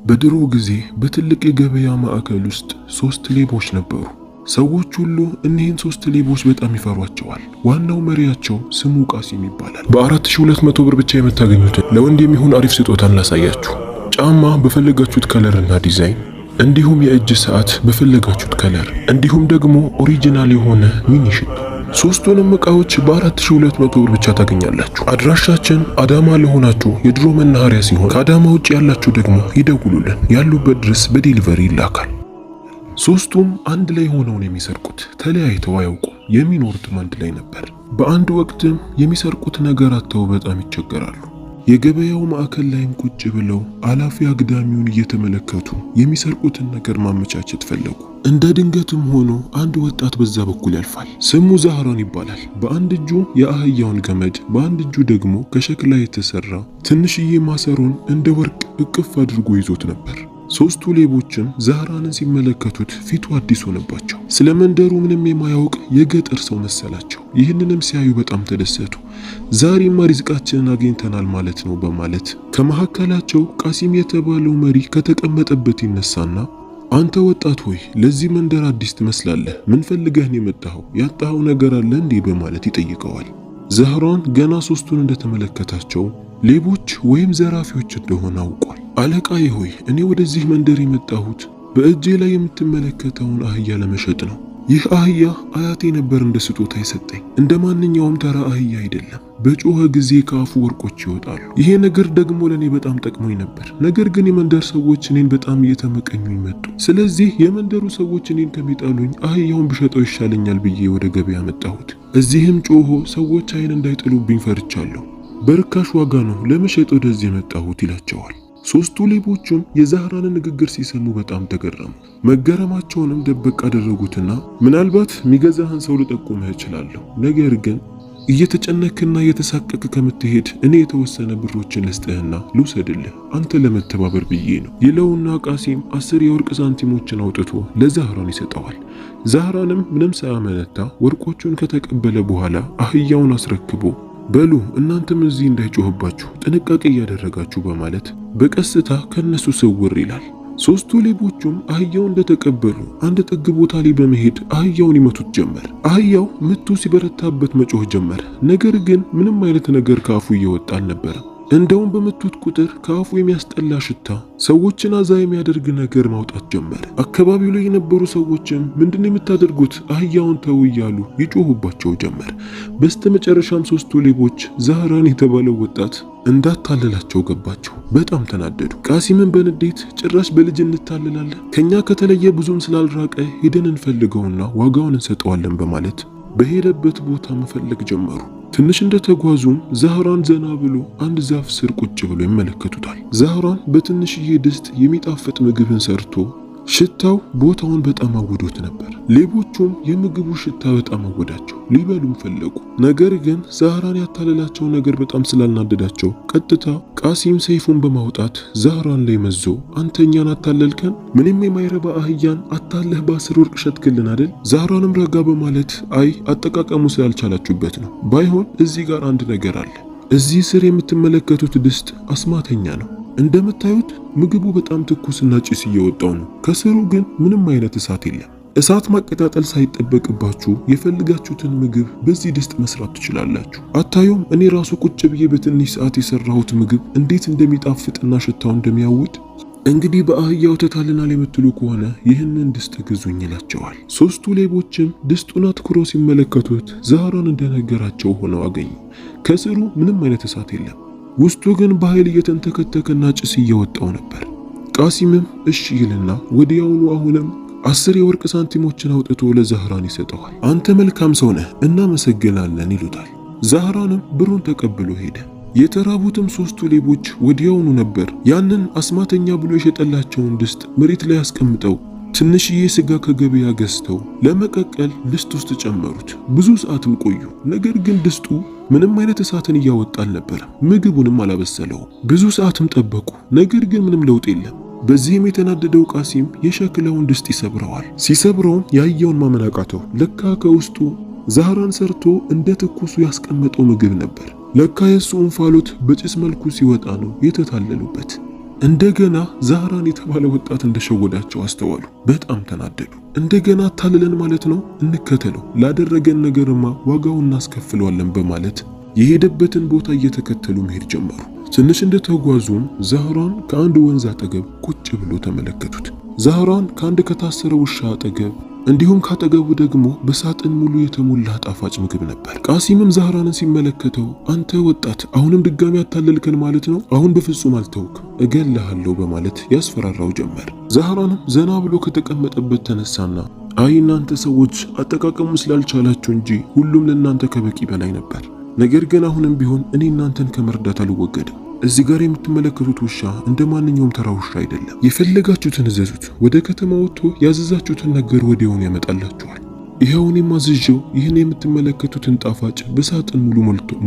በድሮ ጊዜ በትልቅ የገበያ ማዕከል ውስጥ 3 ሌቦች ነበሩ። ሰዎች ሁሉ እኒህን 3 ሌቦች በጣም ይፈሯቸዋል። ዋናው መሪያቸው ስሙ ቃሲም ይባላል። በ4200 ብር ብቻ የምታገኙትን ለወንድ የሚሆን አሪፍ ስጦታን ላሳያችሁ። ጫማ በፈለጋችሁት ከለርና ዲዛይን፣ እንዲሁም የእጅ ሰዓት በፈለጋችሁት ከለር፣ እንዲሁም ደግሞ ኦሪጂናል የሆነ ሚኒ ሽቶ። 3ቱንም ዕቃዎች በ4200 ብር ብቻ ታገኛላችሁ። አድራሻችን አዳማ ለሆናችሁ የድሮ መናኸሪያ ሲሆን ከአዳማ ውጭ ያላችሁ ደግሞ ይደውሉልን፣ ያሉበት ድረስ በዴሊቨሪ ይላካል። 3ቱም አንድ ላይ ሆነው ነው የሚሰርቁት። ተለያይተው አያውቁም። የሚኖሩትም አንድ ላይ ነበር። በአንድ ወቅትም የሚሰርቁት ነገር አጥተው በጣም ይቸገራሉ። የገበያው ማዕከል ላይም ቁጭ ብለው አላፊ አግዳሚውን እየተመለከቱ የሚሰርቁትን ነገር ማመቻቸት ፈለጉ። እንደ ድንገትም ሆኖ አንድ ወጣት በዛ በኩል ያልፋል። ስሙ ዛህራን ይባላል። በአንድ እጁ የአህያውን ገመድ፣ በአንድ እጁ ደግሞ ከሸክላ የተሰራ ትንሽዬ ማሰሮን እንደ ወርቅ እቅፍ አድርጎ ይዞት ነበር። 3ቱ ሌቦችም ዛህራንን ሲመለከቱት ፊቱ አዲስ ሆነባቸው። ስለ መንደሩ ምንም የማያውቅ የገጠር ሰው መሰላቸው። ይህንንም ሲያዩ በጣም ተደሰቱ። ዛሬማ ሪዝቃችንን አግኝተናል ማለት ነው በማለት ከመካከላቸው ቃሲም የተባለው መሪ ከተቀመጠበት ይነሳና አንተ ወጣት ሆይ ለዚህ መንደር አዲስ ትመስላለህ። ምን ፈልገህ ነው የመጣኸው? ያጣኸው ነገር አለ እንዴ? በማለት ይጠይቀዋል። ዛህራን ገና 3ቱን እንደተመለከታቸው ሌቦች ወይም ዘራፊዎች እንደሆነ አውቋል። አለቃዬ ሆይ እኔ ወደዚህ መንደር የመጣሁት በእጄ ላይ የምትመለከተውን አህያ ለመሸጥ ነው። ይህ አህያ አያቴ ነበር እንደ ስጦታ የሰጠኝ። እንደ ማንኛውም ተራ አህያ አይደለም። በጮኸ ጊዜ ከአፉ ወርቆች ይወጣሉ። ይሄ ነገር ደግሞ ለኔ በጣም ጠቅሞኝ ነበር። ነገር ግን የመንደር ሰዎች እኔን በጣም እየተመቀኙኝ መጡ። ስለዚህ የመንደሩ ሰዎች እኔን ከሚጠሉኝ አህያውን ብሸጠው ይሻለኛል ብዬ ወደ ገበያ መጣሁት። እዚህም ጮሆ ሰዎች አይን እንዳይጥሉብኝ ፈርቻለሁ። በርካሽ ዋጋ ነው ለመሸጥ ወደዚህ የመጣሁት ይላቸዋል። 3ቱ ሌቦቹም የዛህራንን ንግግር ሲሰሙ በጣም ተገረሙ። መገረማቸውንም ደበቅ አደረጉትና ምናልባት ሚገዛህን ሰው ልጠቁምህ እችላለሁ፣ ነገር ግን እየተጨነክና እየተሳቀቅ ከምትሄድ እኔ የተወሰነ ብሮችን ልስጥህና ልውሰድልህ አንተ ለመተባበር ብዬ ነው ይለውና ቃሲም 10 የወርቅ ሳንቲሞችን አውጥቶ ለዛህራን ይሰጠዋል። ዛህራንም ምንም ሳያመነታ ወርቆቹን ከተቀበለ በኋላ አህያውን አስረክቦ በሉ እናንተም እዚህ እንዳይጮህባችሁ ጥንቃቄ እያደረጋችሁ በማለት በቀስታ ከነሱ ስውር ይላል። 3ቱ ሌቦቹም አህያውን እንደተቀበሉ አንድ ጥግ ቦታ ላይ በመሄድ አህያውን ይመቱት ጀመር። አህያው ምቱ ሲበረታበት መጮህ ጀመረ። ነገር ግን ምንም አይነት ነገር ከአፉ እየወጣ አልነበረም። እንደውም በመቱት ቁጥር ከአፉ የሚያስጠላ ሽታ፣ ሰዎችን አዛ የሚያደርግ ነገር ማውጣት ጀመረ። አካባቢው ላይ የነበሩ ሰዎችም ምንድነው የምታደርጉት? አህያውን ተው እያሉ ይጮሁባቸው ጀመር። በስተመጨረሻም 3ቱ ሌቦች ዛህራን የተባለው ወጣት እንዳታለላቸው ገባቸው። በጣም ተናደዱ። ቃሲምን በንዴት ጭራሽ በልጅ እንታለላለን፣ ከኛ ከተለየ ብዙም ስላልራቀ ሄደን እንፈልገውና ዋጋውን እንሰጠዋለን በማለት በሄደበት ቦታ መፈለግ ጀመሩ። ትንሽ እንደተጓዙም ዛህራን ዘና ብሎ አንድ ዛፍ ስር ቁጭ ብሎ ይመለከቱታል። ዛህራን በትንሽዬ ድስት የሚጣፍጥ ምግብን ሰርቶ ሽታው ቦታውን በጣም አወዶት ነበር። ሌቦቹም የምግቡ ሽታ በጣም አወዳቸው፣ ሊበሉም ፈለጉ። ነገር ግን ዛህራን ያታለላቸው ነገር በጣም ስላልናደዳቸው ቀጥታ ቃሲም ሰይፉን በማውጣት ዛህራን ላይ መዞ አንተኛን አታለልከን? ምንም የማይረባ አህያን አታለህ በ10 ወርቅ ሸጥክልን አይደል? ዛህራንም ረጋ በማለት አይ አጠቃቀሙ ስላልቻላችሁበት ነው። ባይሆን እዚህ ጋር አንድ ነገር አለ። እዚህ ስር የምትመለከቱት ድስት አስማተኛ ነው። እንደምታዩት ምግቡ በጣም ትኩስና ጭስ እየወጣው ነው። ከስሩ ግን ምንም አይነት እሳት የለም። እሳት ማቀጣጠል ሳይጠበቅባችሁ የፈልጋችሁትን ምግብ በዚህ ድስት መስራት ትችላላችሁ። አታዩም? እኔ ራሱ ቁጭ ብዬ በትንሽ ሰዓት የሰራሁት ምግብ እንዴት እንደሚጣፍጥና ሽታው እንደሚያውድ። እንግዲህ በአህያው ተታልናል የምትሉ ከሆነ ይህንን ድስት ግዙኝ ይላቸዋል። 3ቱ ሌቦችም ድስቱን አትኩረው ሲመለከቱት ዛህራን እንደነገራቸው ሆነው አገኙ። ከስሩ ምንም አይነት እሳት የለም። ውስጡ ግን በኃይል እየተንተከተከና ጭስ እየወጣው ነበር። ቃሲምም እሺ ይልና ወዲያውኑ አሁንም 10 የወርቅ ሳንቲሞችን አውጥቶ ለዛህራን ይሰጠዋል። አንተ መልካም ሰው ነህ፣ እናመሰግናለን ይሉታል። ዛህራንም ብሩን ተቀብሎ ሄደ። የተራቡትም 3ቱ ሌቦች ወዲያውኑ ነበር ያንን አስማተኛ ብሎ የሸጠላቸውን ድስት መሬት ላይ አስቀምጠው ትንሽዬ ስጋ ከገበያ ገዝተው ለመቀቀል ድስት ውስጥ ጨመሩት። ብዙ ሰዓትም ቆዩ። ነገር ግን ድስቱ ምንም አይነት እሳትን እያወጣ አልነበረም። ምግቡንም አላበሰለውም። ብዙ ሰዓትም ጠበቁ። ነገር ግን ምንም ለውጥ የለም። በዚህም የተናደደው ቃሲም የሸክላውን ድስት ይሰብረዋል። ሲሰብረውም ያየውን ማመን አቃተው። ለካ ከውስጡ ዛህራን ሰርቶ እንደ ትኩሱ ያስቀመጠው ምግብ ነበር። ለካ የሱ እንፋሎት በጭስ መልኩ ሲወጣ ነው የተታለሉበት። እንደገና ዛህራን የተባለ ወጣት እንደሸወዳቸው አስተዋሉ። በጣም ተናደዱ። እንደገና ታልለን ማለት ነው፣ እንከተለው፣ ላደረገን ነገርማ ዋጋውን እናስከፍለዋለን በማለት የሄደበትን ቦታ እየተከተሉ መሄድ ጀመሩ። ትንሽ እንደተጓዙም ዛህራን ከአንድ ወንዝ አጠገብ ቁጭ ብሎ ተመለከቱት። ዛህራን ከአንድ ከታሰረ ውሻ አጠገብ እንዲሁም ካጠገቡ ደግሞ በሳጥን ሙሉ የተሞላ ጣፋጭ ምግብ ነበር። ቃሲምም ዛህራንን ሲመለከተው አንተ ወጣት አሁንም ድጋሚ አታለልከን ማለት ነው? አሁን በፍጹም አልተውክም፣ እገልሃለሁ በማለት ያስፈራራው ጀመር። ዛህራንም ዘና ብሎ ከተቀመጠበት ተነሳና አይ እናንተ ሰዎች አጠቃቀሙ ስላልቻላችሁ እንጂ ሁሉም ለእናንተ ከበቂ በላይ ነበር። ነገር ግን አሁንም ቢሆን እኔ እናንተን ከመርዳት አልወገድም። እዚህ ጋር የምትመለከቱት ውሻ እንደ ማንኛውም ተራ ውሻ አይደለም። የፈለጋችሁትን እዘዙት፣ ወደ ከተማ ወጥቶ ያዘዛችሁትን ነገር ወዲያውኑ ያመጣላችኋል። ይኸው እኔም አዝዤው ይህን የምትመለከቱትን ጣፋጭ በሳጥን ሙሉ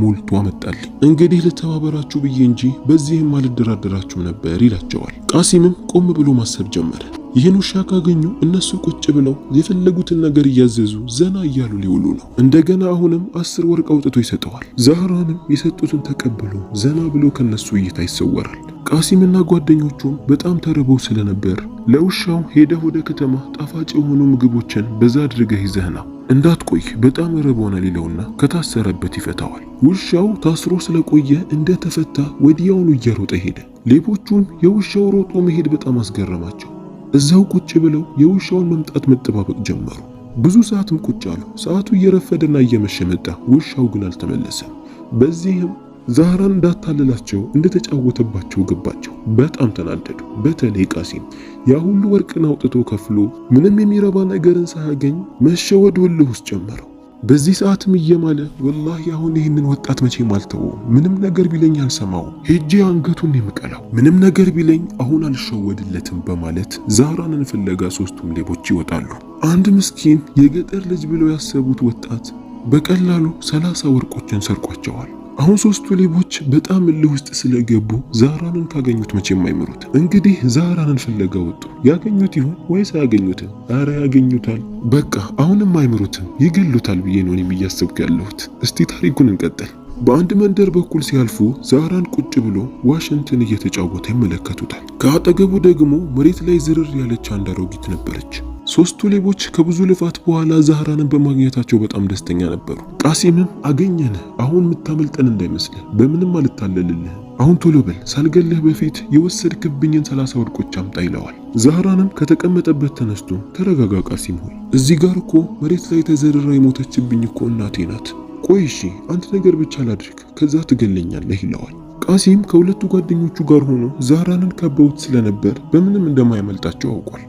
ሞልቶ አመጣልኝ። እንግዲህ ልተባበራችሁ ብዬ እንጂ በዚህም አልደራደራችሁም ነበር ይላቸዋል። ቃሲምም ቆም ብሎ ማሰብ ጀመረ። ይህን ውሻ ካገኙ እነሱ ቁጭ ብለው የፈለጉትን ነገር እያዘዙ ዘና እያሉ ሊውሉ ነው። እንደገና አሁንም 10 ወርቅ አውጥቶ ይሰጠዋል። ዛህራንም የሰጡትን ተቀብሎ ዘና ብሎ ከነሱ እይታ ይሰወራል። ቃሲምና ጓደኞቹም በጣም ተርበው ስለነበር ለውሻው ሄደህ ወደ ከተማ ጣፋጭ የሆኑ ምግቦችን በዛ አድርገህ ይዘህና እንዳትቆይ በጣም ርቦናል ይለውና ከታሰረበት ይፈታዋል። ውሻው ታስሮ ስለቆየ እንደተፈታ ወዲያውኑ እየሮጠ ሄደ። ሌቦቹም የውሻው ሮጦ መሄድ በጣም አስገረማቸው። እዛው ቁጭ ብለው የውሻውን መምጣት መጠባበቅ ጀመሩ። ብዙ ሰዓትም ቁጭ አሉ። ሰዓቱ እየረፈደና እየመሸ መጣ። ውሻው ግን አልተመለሰም። በዚህም ዛህራን እንዳታለላቸው እንደተጫወተባቸው ገባቸው። በጣም ተናደዱ። በተለይ ቃሲም ያ ሁሉ ወርቅን አውጥቶ ከፍሎ ምንም የሚረባ ነገርን ሳያገኝ መሸወድ ወልህ ውስጥ ጀመረው። በዚህ ሰዓትም እየማለ ወላሂ አሁን ይህንን ወጣት መቼም አልተወውም፣ ምንም ነገር ቢለኝ አልሰማውም፣ ሄጄ አንገቱን የምቀላው፣ ምንም ነገር ቢለኝ አሁን አልሸወድለትም በማለት ዛህራንን ፍለጋ ሶስቱም ሌቦች ይወጣሉ። አንድ ምስኪን የገጠር ልጅ ብለው ያሰቡት ወጣት በቀላሉ 30 ወርቆችን ሰርቋቸዋል። አሁን ሶስቱ ሌቦች በጣም እልህ ውስጥ ስለገቡ ዛህራንን ካገኙት መቼም አይምሩት። እንግዲህ ዛህራንን ፍለጋ ወጡ። ያገኙት ይሆን ወይስ አያገኙትም? አረ ያገኙታል። በቃ አሁንም አይምሩትም፣ ይገሉታል ብዬ ነው እኔም እያሰብኩ ያለሁት። እስቲ ታሪኩን እንቀጥል። በአንድ መንደር በኩል ሲያልፉ ዛህራን ቁጭ ብሎ ዋሽንትን እየተጫወተ ይመለከቱታል። ከአጠገቡ ደግሞ መሬት ላይ ዝርር ያለች አንድ አሮጊት ነበረች። ሶስቱ ሌቦች ከብዙ ልፋት በኋላ ዛህራንን በማግኘታቸው በጣም ደስተኛ ነበሩ። ቃሲምም አገኘን፣ አሁን የምታመልጠን እንዳይመስልህ፣ በምንም አልታለልልህ፣ አሁን ቶሎ በል፣ ሳልገልህ በፊት የወሰድክብኝን 30 ወርቆች አምጣ ይለዋል። ዛህራንም ከተቀመጠበት ተነስቶ ተረጋጋ ቃሲም ሆይ፣ እዚህ ጋር እኮ መሬት ላይ ተዘርራ የሞተችብኝ እኮ እናቴ ናት። ቆይ እሺ አንድ ነገር ብቻ ላድርግ፣ ከዛ ትገለኛለህ ይለዋል። ቃሲም ከሁለቱ ጓደኞቹ ጋር ሆኖ ዛህራንን ከበውት ስለነበር በምንም እንደማያመልጣቸው አውቋል።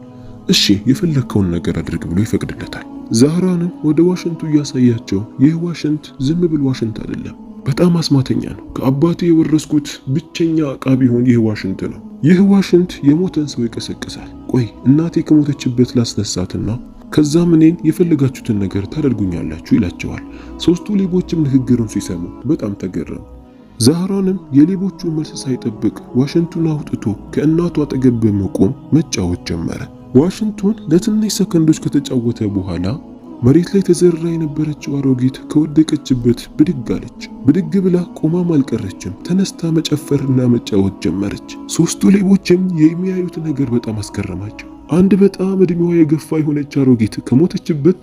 እሺ የፈለከውን ነገር አድርግ ብሎ ይፈቅድለታል። ዛህራንም ወደ ዋሽንቱ እያሳያቸው ይህ ዋሽንት ዝም ብል ዋሽንት አይደለም፣ በጣም አስማተኛ ነው። ከአባቴ የወረስኩት ብቸኛ ዕቃ ቢሆን ይህ ዋሽንት ነው። ይህ ዋሽንት የሞተን ሰው ይቀሰቅሳል። ቆይ እናቴ ከሞተችበት ላስነሳትና ከዛም እኔን የፈለጋችሁትን ነገር ታደርጉኛላችሁ ይላቸዋል። ሶስቱ ሌቦችም ንግግሩን ሲሰሙ በጣም ተገረሙ። ዛህራንም የሌቦቹ መልስ ሳይጠብቅ ዋሽንቱን አውጥቶ ከእናቱ አጠገብ በመቆም መጫወት ጀመረ። ዋሽንቱን ለትንሽ ሰከንዶች ከተጫወተ በኋላ መሬት ላይ ተዘርራ የነበረችው አሮጊት ከወደቀችበት ብድግ አለች። ብድግ ብላ ቆማም አልቀረችም። ተነስታ መጨፈርና መጫወት ጀመረች። ሶስቱ ሌቦችም የሚያዩት ነገር በጣም አስገረማቸው። አንድ በጣም እድሜዋ የገፋ የሆነች አሮጊት ከሞተችበት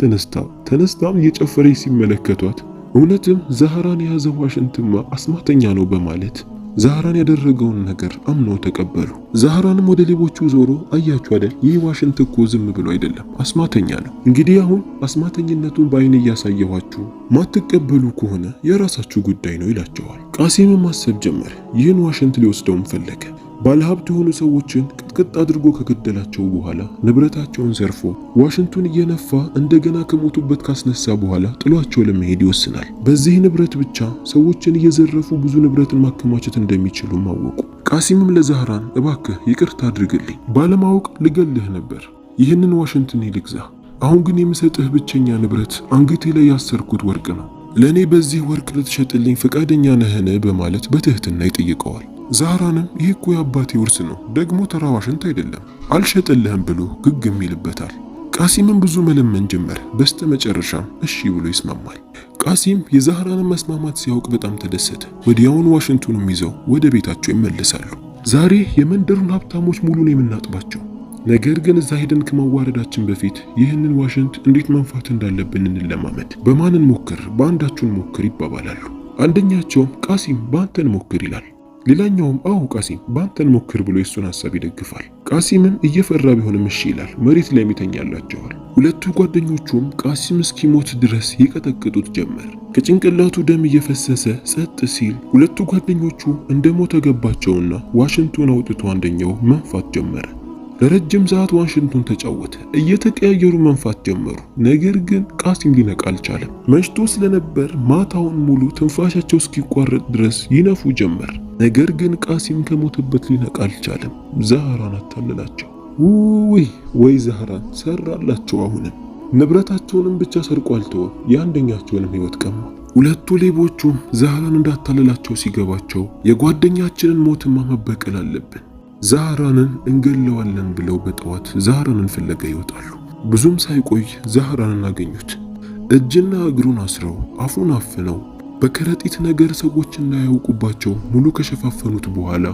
ተነስታም እየጨፈረች ሲመለከቷት እውነትም ዛህራን የያዘው ዋሽንትማ አስማተኛ ነው በማለት ዛህራን ያደረገውን ነገር አምነው ተቀበሉ። ዛህራንም ወደ ሌቦቹ ዞሮ አያችሁ አይደል፣ ይህ ዋሽንት እኮ ዝም ብሎ አይደለም አስማተኛ ነው። እንግዲህ አሁን አስማተኝነቱን በአይን እያሳየኋችሁ ማትቀበሉ ከሆነ የራሳችሁ ጉዳይ ነው ይላቸዋል። ቃሲምም ማሰብ ጀመረ። ይህን ዋሽንት ሊወስደውም ፈለገ። ባለሀብት የሆኑ ሰዎችን ቅጥቅጥ አድርጎ ከገደላቸው በኋላ ንብረታቸውን ዘርፎ ዋሽንቱን እየነፋ እንደገና ከሞቱበት ካስነሳ በኋላ ጥሏቸው ለመሄድ ይወስናል። በዚህ ንብረት ብቻ ሰዎችን እየዘረፉ ብዙ ንብረትን ማከማቸት እንደሚችሉ ማወቁ። ቃሲምም ለዛህራን እባክህ ይቅርታ አድርግልኝ፣ ባለማወቅ ልገልህ ነበር፣ ይህንን ዋሽንትን ልግዛ። አሁን ግን የምሰጥህ ብቸኛ ንብረት አንገቴ ላይ ያሰርኩት ወርቅ ነው። ለእኔ በዚህ ወርቅ ልትሸጥልኝ ፈቃደኛ ነህን? በማለት በትህትና ይጠይቀዋል። ዛህራንም ይህ እኮ የአባቴ ውርስ ነው፣ ደግሞ ተራ ዋሽንት አይደለም፣ አልሸጥልህም ብሎ ግግም ይልበታል። ቃሲምም ብዙ መለመን ጀመረ። በስተመጨረሻም እሺ ብሎ ይስማማል። ቃሲም የዛህራንን መስማማት ሲያውቅ በጣም ተደሰተ። ወዲያውኑ ዋሽንቱንም ይዘው ወደ ቤታቸው ይመለሳሉ። ዛሬ የመንደሩን ሀብታሞች ሙሉ ነው የምናጥባቸው። ነገር ግን እዛ ሄደን ከመዋረዳችን በፊት ይህንን ዋሽንት እንዴት መንፋት እንዳለብን እንለማመድ። በማንን ሞክር? በአንዳችሁን ሞክር ይባባላሉ። አንደኛቸውም ቃሲም በአንተን ሞክር ይላል። ሌላኛውም አዎ ቃሲም በአንተን ሞክር ብሎ የሱን ሐሳብ ይደግፋል። ቃሲምም እየፈራ ቢሆንም እሺ ይላል። መሬት ላይ ይተኛላቸዋል። ሁለቱ ጓደኞቹም ቃሲም እስኪሞት ድረስ ይቀጠቅጡት ጀመር። ከጭንቅላቱ ደም እየፈሰሰ ጸጥ ሲል ሁለቱ ጓደኞቹ እንደሞተ ገባቸውና ዋሽንቱን አውጥቶ አንደኛው መንፋት ጀመረ። ለረጅም ሰዓት ዋሽንቱን ተጫወተ። እየተቀያየሩ መንፋት ጀመሩ። ነገር ግን ቃሲም ሊነቃ አልቻለም። መሽቶ ስለነበር ማታውን ሙሉ ትንፋሻቸው እስኪቋረጥ ድረስ ይነፉ ጀመር። ነገር ግን ቃሲም ከሞተበት ሊነቃ አልቻለም። ዛህራን አታለላቸው። ወይ ዛህራን ሰራላቸው። አሁንም ንብረታቸውንም ብቻ ሰርቆ አልተወም፣ የአንደኛቸውንም ሕይወት ቀማ። ሁለቱ ሌቦቹም ዛህራን እንዳታለላቸው ሲገባቸው የጓደኛችንን ሞትማ መበቀል አለብን፣ ዛህራንን እንገለዋለን ብለው በጠዋት ዛህራንን ፍለጋ ይወጣሉ። ብዙም ሳይቆይ ዛህራንን አገኙት። እጅና እግሩን አስረው አፉን አፍነው በከረጢት ነገር ሰዎች እንዳያውቁባቸው ሙሉ ከሸፋፈኑት በኋላ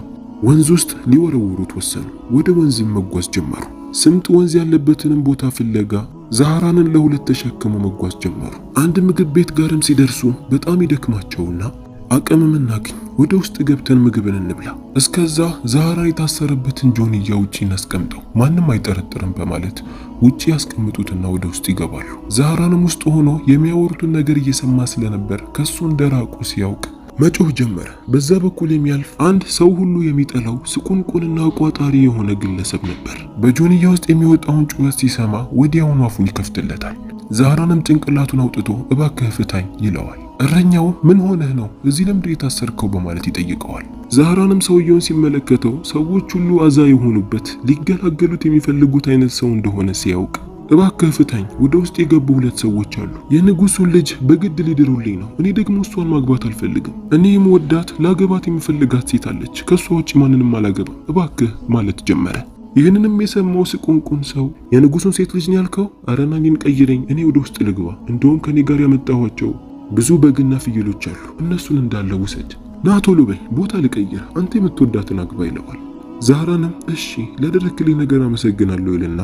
ወንዝ ውስጥ ሊወረውሩት ወሰኑ። ወደ ወንዝም መጓዝ ጀመሩ። ስምጥ ወንዝ ያለበትንም ቦታ ፍለጋ ዛህራንን ለሁለት ተሸክመው መጓዝ ጀመሩ። አንድ ምግብ ቤት ጋርም ሲደርሱ በጣም ይደክማቸውና አቅምም እናገኝ፣ ወደ ውስጥ ገብተን ምግብን እንብላ፣ እስከዛ ዛህራን የታሰረበትን ጆንያ ውጪ እናስቀምጠው፣ ማንም አይጠረጥርም በማለት ውጪ ያስቀምጡትና ወደ ውስጥ ይገባሉ። ዛህራንም ውስጥ ሆኖ የሚያወሩትን ነገር እየሰማ ስለነበር ከሱ እንደራቁ ሲያውቅ መጮህ ጀመረ። በዛ በኩል የሚያልፍ አንድ ሰው ሁሉ የሚጠላው ስቁንቁንና ቋጣሪ የሆነ ግለሰብ ነበር። በጆንያ ውስጥ የሚወጣውን ጩኸት ሲሰማ ወዲያውኑ አፉን ይከፍትለታል። ዛህራንም ጭንቅላቱን አውጥቶ እባክህ ፍታኝ ይለዋል። እረኛው ምን ሆነህ ነው እዚህ ለምንድን የታሰርከው በማለት ይጠይቀዋል። ዛህራንም ሰውየውን ሲመለከተው ሰዎች ሁሉ አዛ የሆኑበት ሊገላገሉት የሚፈልጉት አይነት ሰው እንደሆነ ሲያውቅ እባክህ ፍታኝ፣ ወደ ውስጥ የገቡ ሁለት ሰዎች አሉ፣ የንጉሱን ልጅ በግድ ሊድሩልኝ ነው፣ እኔ ደግሞ እሷን ማግባት አልፈልግም፣ እኔ የምወዳት ላገባት የሚፈልጋት ሴት አለች፣ ከሷ ውጭ ማንንም አላገባም፣ እባክህ ማለት ጀመረ። ይህንንም የሰማው ስቁንቁን ሰው የንጉሱን ሴት ልጅ ነው ያልከው? ኧረ ና እኔን ቀይረኝ፣ እኔ ወደ ውስጥ ልግባ፣ እንደውም ከኔ ጋር ያመጣኋቸው ብዙ በግና ፍየሎች አሉ፣ እነሱን እንዳለ ውሰድ፣ ና ቶሎ በል፣ ቦታ ልቀይር፣ አንተ የምትወዳትን አግባ ይለዋል። ዛህራንም እሺ ላደረክልኝ ነገር አመሰግናለሁ ይልና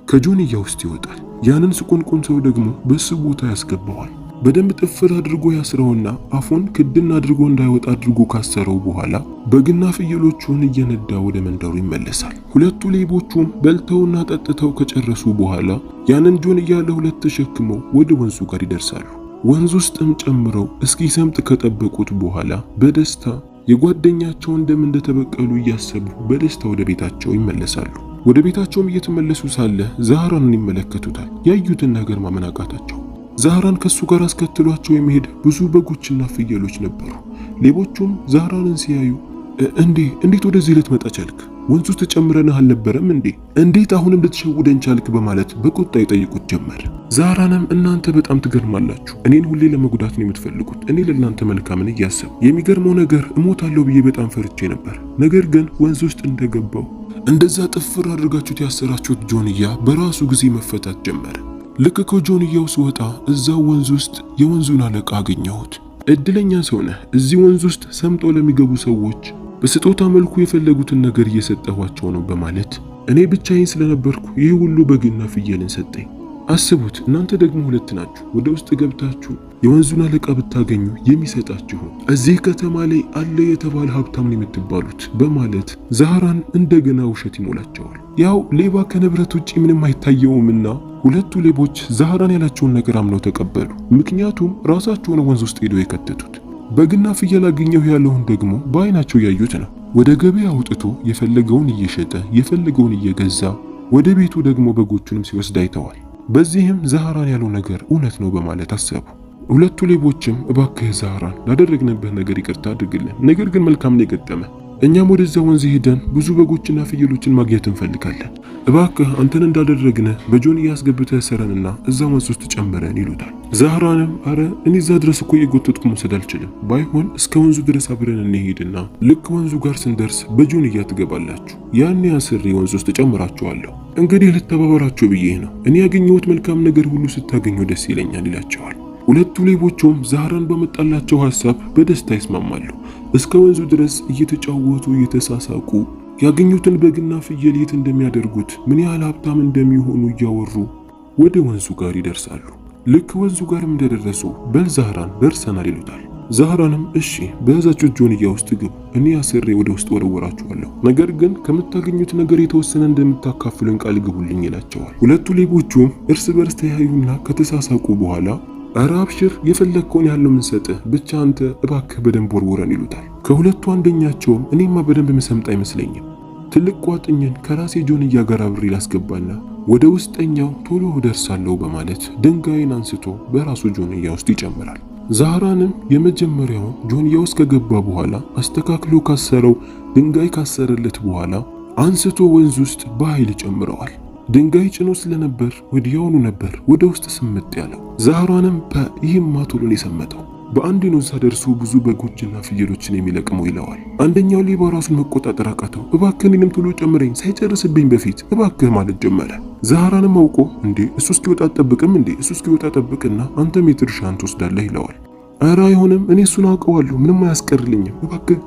ከጆንያ ውስጥ ይወጣል። ያንን ስቁንቁን ሰው ደግሞ በሱ ቦታ ያስገባዋል። በደንብ ጥፍር አድርጎ ያስረውና አፉን ክድን አድርጎ እንዳይወጣ አድርጎ ካሰረው በኋላ በግና ፍየሎቹን እየነዳ ወደ መንደሩ ይመለሳል። ሁለቱ ሌቦቹም በልተውና ጠጥተው ከጨረሱ በኋላ ያንን ጆንያ ለሁለት ተሸክመው ወደ ወንዙ ጋር ይደርሳሉ። ወንዝ ውስጥም ጨምረው እስኪሰምጥ ከጠበቁት በኋላ በደስታ የጓደኛቸውን ደም እንደተበቀሉ እያሰቡ በደስታ ወደ ቤታቸው ይመለሳሉ። ወደ ቤታቸውም እየተመለሱ ሳለ ዛህራንን ይመለከቱታል። ያዩትን ነገር ማመን አቃታቸው። ዛህራን ከሱ ጋር አስከትሏቸው የሚሄድ ብዙ በጎችና ፍየሎች ነበሩ። ሌቦቹም ዛህራንን ሲያዩ እንዴት ወደዚህ ልትመጣ ቻልክ? ወንዝ ውስጥ ጨምረንህ አልነበረም እንዴ? እንዴት አሁንም ልትሸውደን ቻልክ? በማለት በቁጣ ይጠይቁት ጀመር። ዛህራንም እናንተ በጣም ትገርማላችሁ፣ እኔን ሁሌ ለመጉዳት ነው የምትፈልጉት፣ እኔ ለእናንተ መልካምን እያሰብ የሚገርመው ነገር እሞታለሁ ብዬ በጣም ፈርቼ ነበር። ነገር ግን ወንዝ ውስጥ እንደገባው እንደዛ ጥፍር አድርጋችሁት ያሰራችሁት ጆንያ በራሱ ጊዜ መፈታት ጀመረ። ልክ ከጆንያው ስወጣ እዛው ወንዝ ውስጥ የወንዙን አለቃ አገኘሁት። እድለኛ ሰው ነህ፣ እዚህ ወንዝ ውስጥ ሰምጦ ለሚገቡ ሰዎች በስጦታ መልኩ የፈለጉትን ነገር እየሰጠኋቸው ነው በማለት እኔ ብቻዬን ስለነበርኩ ይህ ሁሉ በግና ፍየልን ሰጠኝ። አስቡት፣ እናንተ ደግሞ ሁለት ናችሁ። ወደ ውስጥ ገብታችሁ የወንዙን አለቃ ብታገኙ የሚሰጣችሁ እዚህ ከተማ ላይ አለ የተባለ ሀብታም ነው የምትባሉት በማለት ዛህራን እንደገና ውሸት ይሞላቸዋል። ያው ሌባ ከንብረት ውጪ ምንም አይታየውምና ሁለቱ ሌቦች ዛህራን ያላቸውን ነገር አምነው ተቀበሉ። ምክንያቱም ራሳቸውን ወንዝ ውስጥ ሄደው የከተቱት በግና ፍየል አገኘሁ ያለውን ደግሞ በአይናቸው ያዩት ነው። ወደ ገበያ አውጥቶ የፈለገውን እየሸጠ የፈለገውን እየገዛ ወደ ቤቱ ደግሞ በጎቹንም ሲወስድ አይተዋል። በዚህም ዛህራን ያለው ነገር እውነት ነው በማለት አሰቡ። ሁለቱ ሌቦችም እባክህ ዛህራን ላደረግንብህ ነገር ይቅርታ አድርግልን፣ ነገር ግን መልካም ነው የገጠመ፣ እኛም ወደዛ ወንዝ ሄደን ብዙ በጎችና ፍየሎችን ማግኘት እንፈልጋለን፣ እባክህ አንተን እንዳደረግነ በጆንያ ያስገብተህ ሰረንና እዛ ወንዝ ውስጥ ጨምረን ይሉታል። ዛህራንም አረ እኔ እዛ ድረስ እኮ የጎተትኩ መውሰድ አልችልም፣ ባይሆን እስከ ወንዙ ድረስ አብረን እንሄድና ልክ ወንዙ ጋር ስንደርስ በጆንያ ትገባላችሁ፣ ያኔ አስሬ ወንዝ ውስጥ ጨምራችኋለሁ፣ እንግዲህ ልተባበራችሁ ብዬ ነው፣ እኔ ያገኘሁት መልካም ነገር ሁሉ ስታገኙ ደስ ይለኛል ይላቸዋል። ሁለቱ ሌቦቹም ዛህራን በመጣላቸው ሐሳብ በደስታ ይስማማሉ። እስከ ወንዙ ድረስ እየተጫወቱ እየተሳሳቁ ያገኙትን በግና ፍየል የት እንደሚያደርጉት ምን ያህል ሀብታም እንደሚሆኑ እያወሩ ወደ ወንዙ ጋር ይደርሳሉ። ልክ ወንዙ ጋርም እንደደረሱ በል ዛህራን ደርሰናል ይሉታል። ዛህራንም እሺ በያዛችሁት ጆንያ ውስጥ ግቡ፣ እኔ አስሬ ወደ ውስጥ ወረወራችኋለሁ፣ ነገር ግን ከምታገኙት ነገር የተወሰነ እንደምታካፍሉን ቃል ግቡልኝ ይላቸዋል። ሁለቱ ሌቦቹም እርስ በርስ ተያዩና ከተሳሳቁ በኋላ ኧረ አብሽር የፈለግከውን ያለው ምንሰጥህ፣ ብቻ አንተ እባክህ በደንብ ወርውረን ይሉታል። ከሁለቱ አንደኛቸውም እኔማ በደንብ ምሰምጥ አይመስለኝም፣ ትልቅ ቋጥኝን ከራሴ ጆንያ ጋር አብሬ ላስገባና ወደ ውስጠኛው ቶሎ ደርሳለሁ በማለት ድንጋይን አንስቶ በራሱ ጆንያ ውስጥ ይጨምራል። ዛህራንም የመጀመሪያውን ጆንያ ውስጥ ከገባ በኋላ አስተካክሎ ካሰረው ድንጋይ ካሰረለት በኋላ አንስቶ ወንዝ ውስጥ በኃይል ጨምረዋል። ድንጋይ ጭኖ ስለነበር ወዲያውኑ ነበር ወደ ውስጥ ስምጥ ያለው። ዛህራንም ይህማ ቶሎ ነው የሰመጠው፣ በአንድ ነው እዛ ደርሶ ብዙ በጎችና ፍየሎችን የሚለቅመው ይለዋል። አንደኛው ሌባ ራሱን መቆጣጠር አቃተው። እባክህ እኔንም ቶሎ ጨምረኝ ሳይጨርስብኝ በፊት እባክህ ማለት ጀመረ። ዛህራንም አውቆ እንዴ እሱ እስኪወጣ ጠብቅም እንዴ እሱ እስኪወጣ ጠብቅና አንተም የድርሻህን ትወስዳለህ ይለዋል። ኧረ አይሆንም እኔ እሱን አውቀዋለሁ ምንም አያስቀርልኝም እባክህ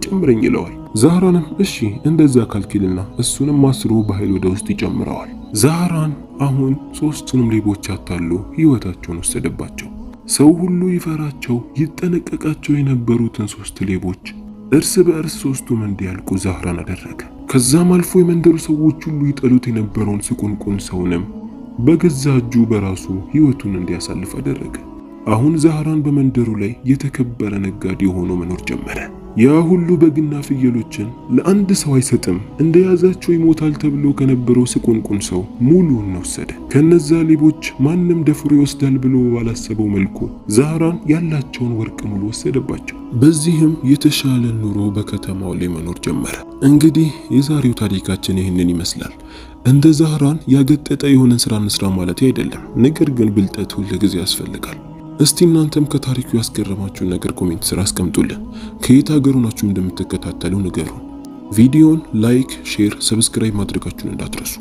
ጨምረኝ ይለዋል። ዛህራንም እሺ እንደዛ ካልኪልና እሱንም አስሮ በኃይል ወደ ውስጥ ይጨምረዋል። ዛህራን አሁን ሶስቱንም ሌቦች አታሉ ህይወታቸውን ወሰደባቸው። ሰው ሁሉ ይፈራቸው ይጠነቀቃቸው የነበሩትን ሶስት ሌቦች እርስ በእርስ ሶስቱም እንዲያልቁ ዛህራን አደረገ። ከዛም አልፎ የመንደሩ ሰዎች ሁሉ ይጠሉት የነበረውን ስቁንቁን ሰውንም በገዛ እጁ በራሱ ህይወቱን እንዲያሳልፍ አደረገ። አሁን ዛህራን በመንደሩ ላይ የተከበረ ነጋዴ ሆኖ መኖር ጀመረ። ያ ሁሉ በግና ፍየሎችን ለአንድ ሰው አይሰጥም፣ እንደያዛቸው ይሞታል ተብሎ ከነበረው ስቁንቁን ሰው ሙሉውን ወሰደ። ከነዛ ሌቦች ማንም ደፍሮ ይወስዳል ብሎ ባላሰበው መልኩ ዛህራን ያላቸውን ወርቅ ሙሉ ወሰደባቸው። በዚህም የተሻለ ኑሮ በከተማው ላይ መኖር ጀመረ። እንግዲህ የዛሬው ታሪካችን ይህንን ይመስላል። እንደ ዛህራን ያገጠጠ የሆነን ስራ እንስራ ማለት አይደለም፣ ነገር ግን ብልጠት ሁል ጊዜ ያስፈልጋል። እስቲ እናንተም ከታሪኩ ያስገረማችሁን ነገር ኮሜንት ስራ አስቀምጡልን። ከየት ሀገር ሆናችሁ እንደምትከታተሉ ንገሩ። ቪዲዮን ላይክ፣ ሼር፣ ሰብስክራይብ ማድረጋችሁን እንዳትረሱ።